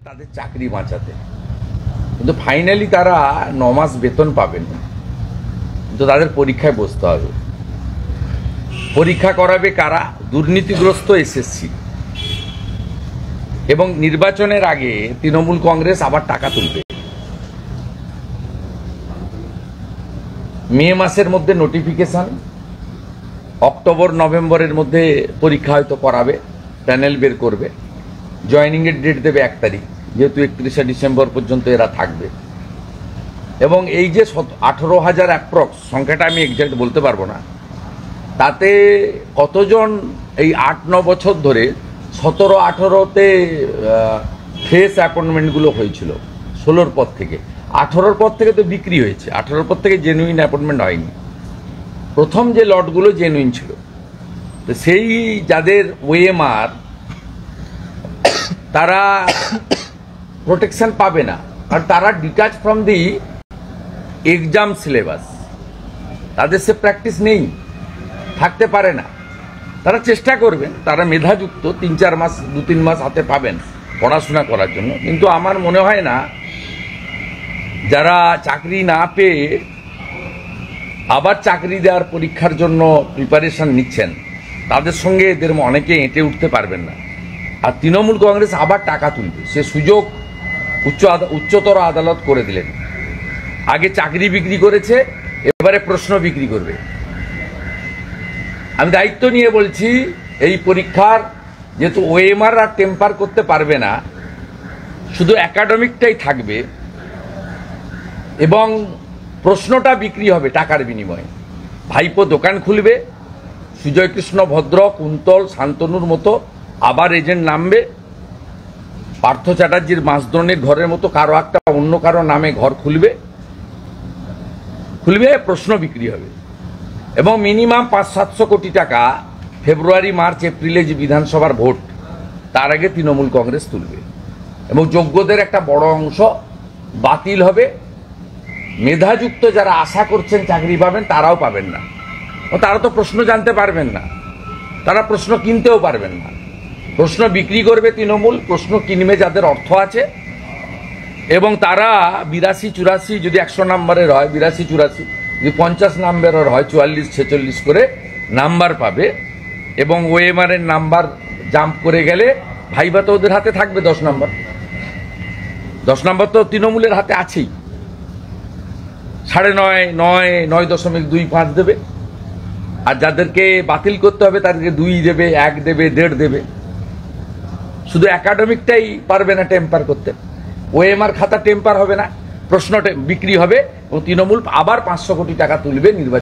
তাদের চাকরি বাঁচাতে, কিন্তু ফাইনালি তারা 9 মাস বেতন পাবেন, কিন্তু তাদের পরীক্ষায় বসতে হবে। পরীক্ষা করাবে কারা? দুর্নীতিগ্রস্ত এসএসসি। এবং নির্বাচনের আগে তৃণমূল কংগ্রেস আবার টাকা তুলবে। মে মাসের মধ্যে নোটিফিকেশন, অক্টোবর নভেম্বরের মধ্যে পরীক্ষা হয়তো করাবে, প্যানেল বের করবে, জয়েনিং এর ডেট দেবে 1 তারিখ, যেহেতু 31শে ডিসেম্বর পর্যন্ত এরা থাকবে। এবং এই যে 18,000 অ্যাপ্রক্স সংখ্যাটা আমি এক্সাক্ট বলতে পারবো না, তাতে কতজন এই 8-9 বছর ধরে 17-18তে ফ্রেশ অ্যাপয়েন্টমেন্টগুলো হয়েছিল, 16র পর থেকে। 18র পর থেকে তো বিক্রি হয়েছে, 18র পর থেকে জেনুইন অ্যাপয়েন্টমেন্ট হয়নি। প্রথম যে লটগুলো জেনুইন ছিল, তো সেই যাদের ওএমআর, তারা প্রোটেকশন পাবে না, আর তারা detach from the exam syllabus, তাদের সে প্র্যাকটিস নেই, থাকতে পারে না। তারা চেষ্টা করবেন, তারা মেধাযুক্ত, 3-4 মাস 2-3 মাস হাতে পাবেন পড়াশোনা করার জন্য। কিন্তু আমার মনে হয় না যারা চাকরি না পেয়ে আবার চাকরি দেওয়ার পরীক্ষার জন্য প্রিপারেশন নিচ্ছেন, তাদের সঙ্গে এদের অনেকে এঁটে উঠতে পারবেন না। আর তৃণমূল কংগ্রেস আবার টাকা তুলবে, সে সুযোগ উচ্চতর আদালত করে দিলেন। আগে চাকরি বিক্রি করেছে, এবারে প্রশ্ন বিক্রি করবে। আমি দায়িত্ব নিয়ে বলছি, এই পরীক্ষার যেহেতু ওএমআর আর টেম্পার করতে পারবে না, শুধু একাডেমিকটাই থাকবে, এবং প্রশ্নটা বিক্রি হবে টাকার বিনিময়ে। ভাইপো দোকান খুলবে, সুজয় কৃষ্ণ ভদ্র, কুন্তল, শান্তনুর মতো আবার এজেন্ট নামবে, পার্থ চ্যাটার্জির মাসদ্রোণীর ঘরের মতো কারো একটা অন্য কারো নামে ঘর খুলবে, প্রশ্ন বিক্রি হবে। এবং মিনিমাম 500-700 কোটি টাকা ফেব্রুয়ারি, মার্চ, এপ্রিলে যে বিধানসভার ভোট, তার আগে তৃণমূল কংগ্রেস তুলবে। এবং যোগ্যদের একটা বড় অংশ বাতিল হবে। মেধাযুক্ত যারা আশা করছেন চাকরি পাবেন, তারাও পাবেন না। তারা তো প্রশ্ন জানতে পারবেন না, তারা প্রশ্ন কিনতেও পারবেন না। প্রশ্ন বিক্রি করবে তৃণমূল, প্রশ্ন কিনবে যাদের অর্থ আছে। এবং তারা 82-84, যদি 100 নম্বরের হয় 82-84, যদি 50 নম্বরের হয় 44-46 করে নাম্বার পাবে। এবং ওএমআর এর নাম্বার জাম্প করে গেলে ভাইবা তো ওদের হাতে থাকবে 10 নম্বর। 10 নম্বর তো তৃণমূলের হাতে আছেই। 9.5, 9.25 দেবে। আর যাদেরকে বাতিল করতে হবে তাদেরকে 2 দেবে, 1 দেবে, 1.5 দেবে। শুধু একাডেমিকটাই পারবে না টেম্পার করতে। ওএমআর খাতা টেম্পার হবে না, প্রশ্ন বিক্রি হবে, এবং তৃণমূল আবার 500 কোটি টাকা তুলবে নির্বাচন।